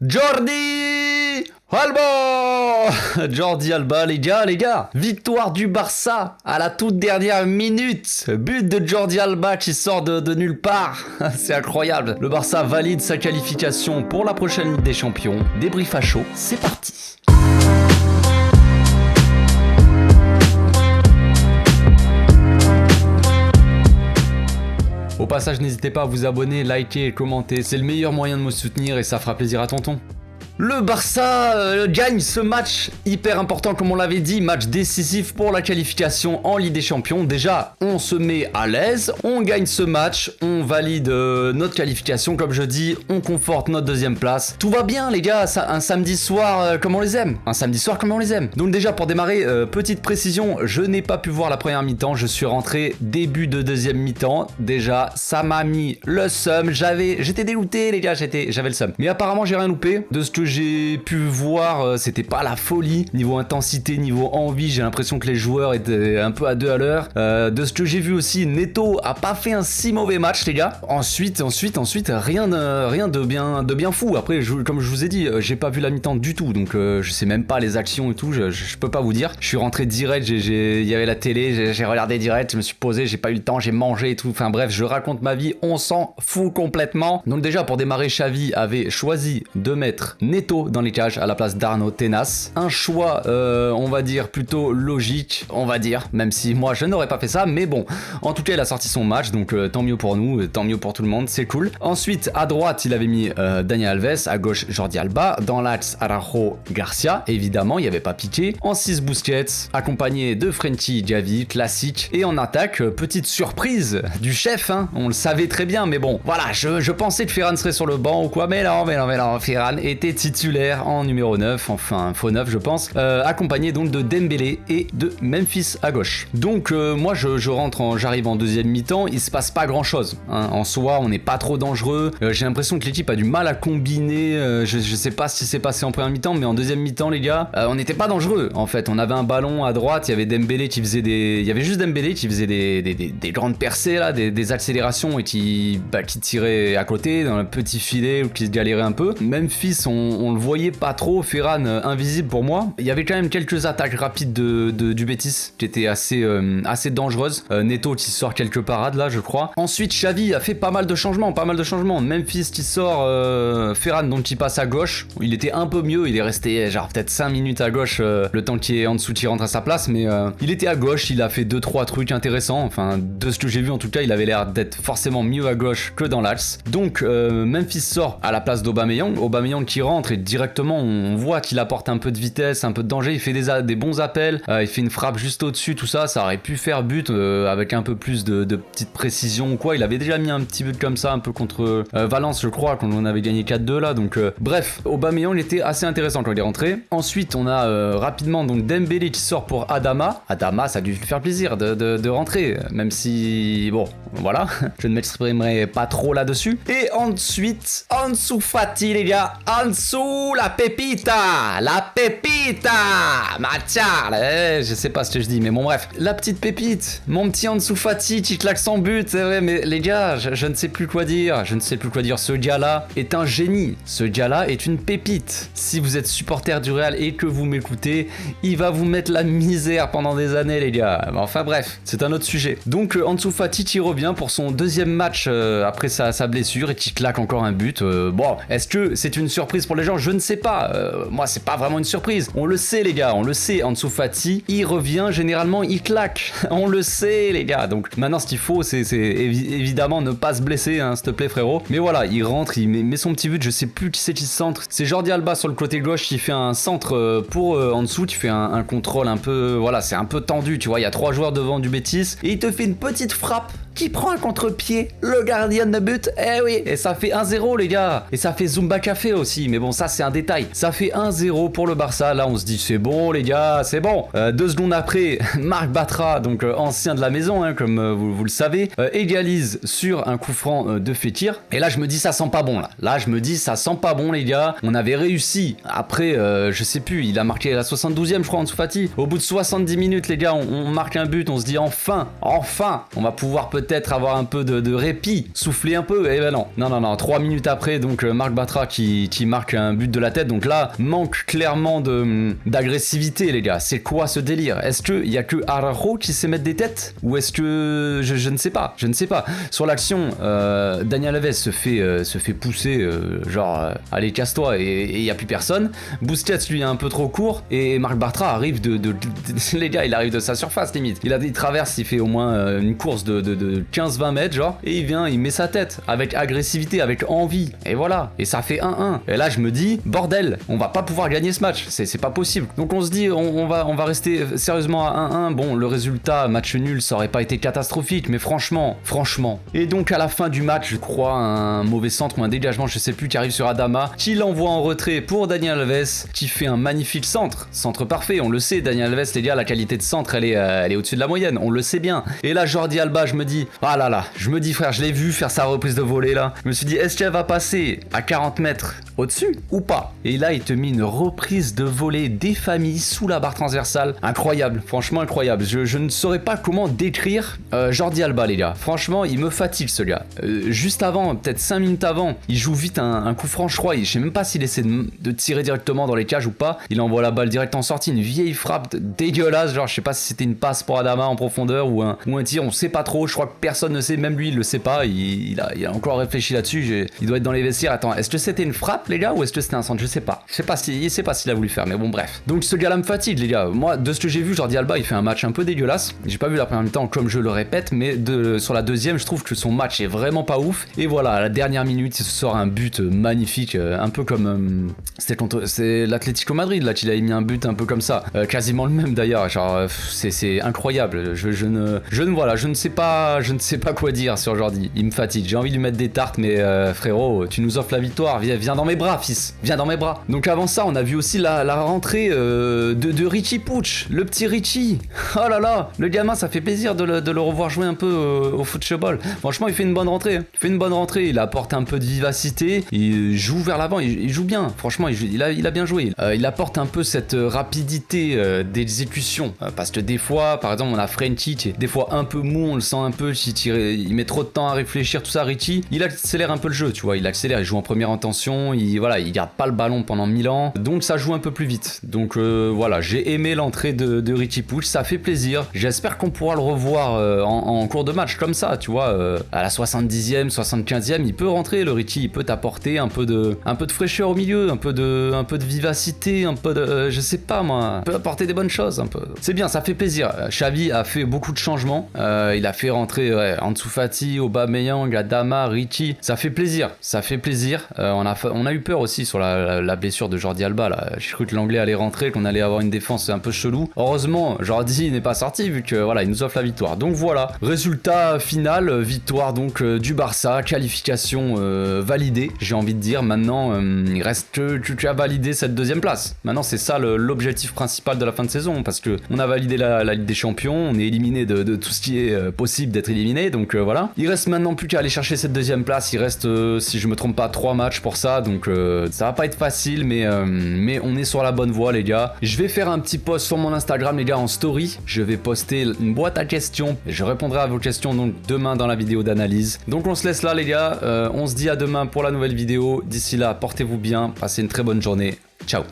Jordi Alba. Jordi Alba, les gars, victoire du Barça à la toute dernière minute. But de Jordi Alba qui sort de nulle part. C'est incroyable. Le Barça valide sa qualification pour la prochaine Ligue des Champions. Débrief à chaud, c'est parti. Au passage, n'hésitez pas à vous abonner, liker et commenter. C'est le meilleur moyen de me soutenir et ça fera plaisir à tonton. Le Barça gagne ce match hyper important comme on l'avait dit, match décisif pour la qualification en Ligue des Champions. Déjà, on se met à l'aise, on gagne ce match, on valide notre qualification comme je dis, on conforte notre deuxième place. Tout va bien les gars, un samedi soir comme on les aime. Un samedi soir comme on les aime. Donc déjà pour démarrer, petite précision, je n'ai pas pu voir la première mi-temps, je suis rentré début de deuxième mi-temps. Déjà, ça m'a mis le seum, j'étais dégoûté les gars, j'avais le seum. Mais apparemment j'ai rien loupé de ce que j'ai pu voir, c'était pas la folie niveau intensité, niveau envie. J'ai l'impression que les joueurs étaient un peu à deux à l'heure. De ce que j'ai vu aussi, Neto a pas fait un si mauvais match les gars. Ensuite rien de bien fou. Après comme je vous ai dit, j'ai pas vu la mi-temps du tout, donc je sais même pas les actions et tout, je peux pas vous dire. Je suis rentré direct, il y avait la télé, j'ai regardé direct, je me suis posé, j'ai pas eu le temps, j'ai mangé et tout. Enfin bref, je raconte ma vie, on s'en fout complètement. Donc déjà pour démarrer, Xavi avait choisi de mettre Neto dans les cages à la place d'Arnaud Tenas. Un choix, on va dire, plutôt logique, on va dire, même si moi je n'aurais pas fait ça, mais bon, en tout cas il a sorti son match, donc tant mieux pour nous, tant mieux pour tout le monde, c'est cool. Ensuite, à droite, il avait mis Daniel Alves, à gauche Jordi Alba, dans l'axe Araujo Garcia, évidemment, il n'y avait pas Piqué. En 6 Busquets, accompagné de Frenkie Xavi, classique. Et en attaque, petite surprise du chef, hein, on le savait très bien, mais bon, voilà, je pensais que Ferran serait sur le banc ou quoi, mais non, Ferran était titulaire en numéro 9, enfin faux 9 je pense, accompagné donc de Dembélé et de Memphis à gauche. Donc moi j'arrive en deuxième mi-temps, il se passe pas grand chose, hein. En soi on n'est pas trop dangereux, j'ai l'impression que l'équipe a du mal à combiner, je sais pas ce qui s'est passé en première mi-temps, mais en deuxième mi-temps les gars, on n'était pas dangereux en fait. On avait un ballon à droite, il y avait Dembélé qui faisait il y avait juste Dembélé qui faisait des grandes percées là, des accélérations et qui tirait à côté dans un petit filet ou qui se galérait un peu. Memphis on le voyait pas trop, Ferran invisible pour moi. Il y avait quand même quelques attaques rapides du Betis qui étaient assez dangereuses. Neto qui sort quelques parades là je crois. Ensuite Xavi a fait pas mal de changements. Memphis qui sort, Ferran donc qui passe à gauche. Il était un peu mieux, il est resté genre peut-être 5 minutes à gauche, le temps qui est en dessous qui rentre à sa place, mais il était à gauche, il a fait 2-3 trucs intéressants. Enfin de ce que j'ai vu en tout cas, il avait l'air d'être forcément mieux à gauche que dans l'axe. Donc Memphis sort à la place d'Aubameyang qui rentre et directement on voit qu'il apporte un peu de vitesse, un peu de danger, il fait des bons appels, il fait une frappe juste au-dessus, tout ça aurait pu faire but avec un peu plus de petite précision ou quoi. Il avait déjà mis un petit but comme ça un peu contre Valence je crois quand on avait gagné 4-2 là, donc bref, Aubameyang il était assez intéressant quand il est rentré. Ensuite on a rapidement donc Dembélé qui sort pour Adama, ça a dû lui faire plaisir de rentrer, même si bon voilà, je ne m'exprimerai pas trop là-dessus. Et ensuite Ansu Fati les gars, la pépita, Matia, je sais pas ce que je dis, mais bon bref, la petite pépite, mon petit Ansu Fati qui claque son but, c'est vrai, mais les gars, je ne sais plus quoi dire, ce gars-là est un génie, ce gars-là est une pépite. Si vous êtes supporter du Real et que vous m'écoutez, il va vous mettre la misère pendant des années les gars, enfin bref, c'est un autre sujet. Donc Ansu Fati qui revient pour son deuxième match après sa blessure et qui claque encore un but, bon, est-ce que c'est une surprise pour les gens? Je ne sais pas, moi c'est pas vraiment une surprise, on le sait les gars, Ansu Fati, il revient, généralement il claque, on le sait les gars, donc maintenant ce qu'il faut c'est évidemment ne pas se blesser, hein, s'il te plaît frérot, mais voilà, il rentre, il met son petit but, je sais plus qui c'est qui se centre, c'est Jordi Alba sur le côté gauche qui fait un centre pour Ansu, qui fait un contrôle un peu, voilà, c'est un peu tendu, tu vois, il y a 3 joueurs devant du Betis, et il te fait une petite frappe qui prend un contre-pied, le gardien de but, eh oui, et ça fait 1-0 les gars, et ça fait Zumba Café aussi, mais bon ça c'est un détail, ça fait 1-0 pour le Barça, là on se dit c'est bon les gars, c'est bon. 2 secondes après, Marc Bartra, donc ancien de la maison, hein, comme vous le savez, égalise sur un coup franc de Fekir, et là je me dis ça sent pas bon là je me dis ça sent pas bon les gars, on avait réussi, après je sais plus, il a marqué la 72e je crois Ansu Fati, au bout de 70 minutes les gars, on marque un but, on se dit enfin, on va pouvoir peut peut-être avoir un peu de répit, souffler un peu. Et ben non. 3 minutes après, donc Marc Bartra qui marque un but de la tête. Donc là, manque clairement d'agressivité, les gars. C'est quoi ce délire? Est-ce qu'il y a que Araujo qui sait mettre des têtes? Ou est-ce que... Je ne sais pas. Sur l'action, Daniel Alves se fait pousser, allez, casse-toi, et il n'y a plus personne. Busquets, lui, est un peu trop court. Et Marc Bartra arrive les gars, il arrive de sa surface, limite. Il traverse, il fait au moins une course de 15-20 mètres, genre. Et il vient, il met sa tête avec agressivité, avec envie. Et voilà. Et ça fait 1-1. Et là, je me dis, bordel, on va pas pouvoir gagner ce match. C'est pas possible. Donc on se dit, on va rester sérieusement à 1-1. Bon, le résultat, match nul, ça aurait pas été catastrophique, mais franchement. Et donc à la fin du match, je crois, un mauvais centre ou un dégagement, je sais plus, qui arrive sur Adama, qui l'envoie en retrait pour Daniel Alves, qui fait un magnifique centre parfait. On le sait, Daniel Alves, les gars, la qualité de centre, elle est au-dessus de la moyenne, on le sait bien. Et là, Jordi Alba, je me dis, frère, je l'ai vu faire sa reprise de volée là. Je me suis dit, est-ce qu'elle va passer à 40 mètres au-dessus ou pas? Et là, il te met une reprise de volée des familles sous la barre transversale. Incroyable, franchement incroyable. Je ne saurais pas comment décrire Jordi Alba, les gars. Franchement, il me fatigue, ce gars. Juste avant, peut-être 5 minutes avant, il joue vite un coup franc, je crois. Je sais même pas s'il essaie de tirer directement dans les cages ou pas. Il envoie la balle direct en sortie, une vieille frappe dégueulasse. Genre, je sais pas si c'était une passe pour Adama en profondeur ou un tir, on sait pas trop. Je crois que personne ne sait, même lui, il le sait pas. Il a encore réfléchi là-dessus. Il doit être dans les vestiaires. Attends, est-ce que c'était une frappe, les gars, ou est-ce que c'était un centre? Je sais pas. Je sais pas s'il a voulu faire, mais bon, bref. Donc, ce gars-là me fatigue, les gars. Moi, de ce que j'ai vu, Jordi Alba, il fait un match un peu dégueulasse. J'ai pas vu la première mi-temps, comme je le répète, mais sur la deuxième, je trouve que son match est vraiment pas ouf. Et voilà, à la dernière minute, il se sort un but magnifique, un peu comme c'est l'Atlético Madrid là qu'il avait mis un but un peu comme ça, quasiment le même d'ailleurs. Genre, c'est incroyable. Je ne sais pas quoi dire sur Jordi. Il me fatigue. J'ai envie de lui mettre des tartes, mais frérot, tu nous offres la victoire. Viens dans mes bras, fils. Viens dans mes bras. Donc avant ça, on a vu aussi la rentrée de Richie Puig, le petit Richie. Oh là là, le gamin, ça fait plaisir de le revoir jouer un peu au football. Franchement, il fait une bonne rentrée. Il apporte un peu de vivacité. Il joue vers l'avant. Il joue bien. Franchement, il a bien joué. Il apporte un peu cette rapidité d'exécution. Parce que des fois, par exemple, on a Frenchie qui est des fois un peu mou. On le sent un peu. Il met trop de temps à réfléchir. Tout ça, Richie, il accélère un peu le jeu. Tu vois, il joue en première intention. Il garde pas le ballon pendant 1000 ans. Donc ça joue un peu plus vite. Donc voilà, j'ai aimé l'entrée de Richie Puig. Ça fait plaisir. J'espère qu'on pourra le revoir en cours de match comme ça. Tu vois, à la 70e, 75e, il peut rentrer, le Richie. Il peut t'apporter un peu de fraîcheur au milieu, un peu de vivacité, un peu de, je sais pas moi, peut apporter des bonnes choses un peu. C'est bien, ça fait plaisir. Xavi a fait beaucoup de changements. Il a fait rentrer Ansu Fati, Aubameyang, Adama, Richie. Ça fait plaisir. On a eu peur aussi sur la blessure de Jordi Alba là. J'ai cru que l'anglais allait rentrer, qu'on allait avoir une défense un peu chelou. Heureusement, Jordi n'est pas sorti vu que voilà, il nous offre la victoire. Donc voilà, résultat final, victoire donc du Barça, qualification validée. J'ai envie de dire maintenant, il reste que tu as validé cette deuxième place. Maintenant, c'est ça l'objectif principal de la fin de saison, parce que on a validé la Ligue des Champions, on est éliminé de tout ce qui est possible d'être éliminé, donc voilà. Il reste maintenant plus qu'à aller chercher cette deuxième place. Il reste, si je me trompe pas, 3 matchs pour ça, donc ça va pas être facile, mais on est sur la bonne voie, les gars. Je vais faire un petit post sur mon Instagram, les gars, en story. Je vais poster une boîte à questions et je répondrai à vos questions donc demain dans la vidéo d'analyse. Donc on se laisse là, les gars. On se dit à demain pour la nouvelle vidéo. D'ici là, portez-vous bien, passez une très bonne journée. Ciao.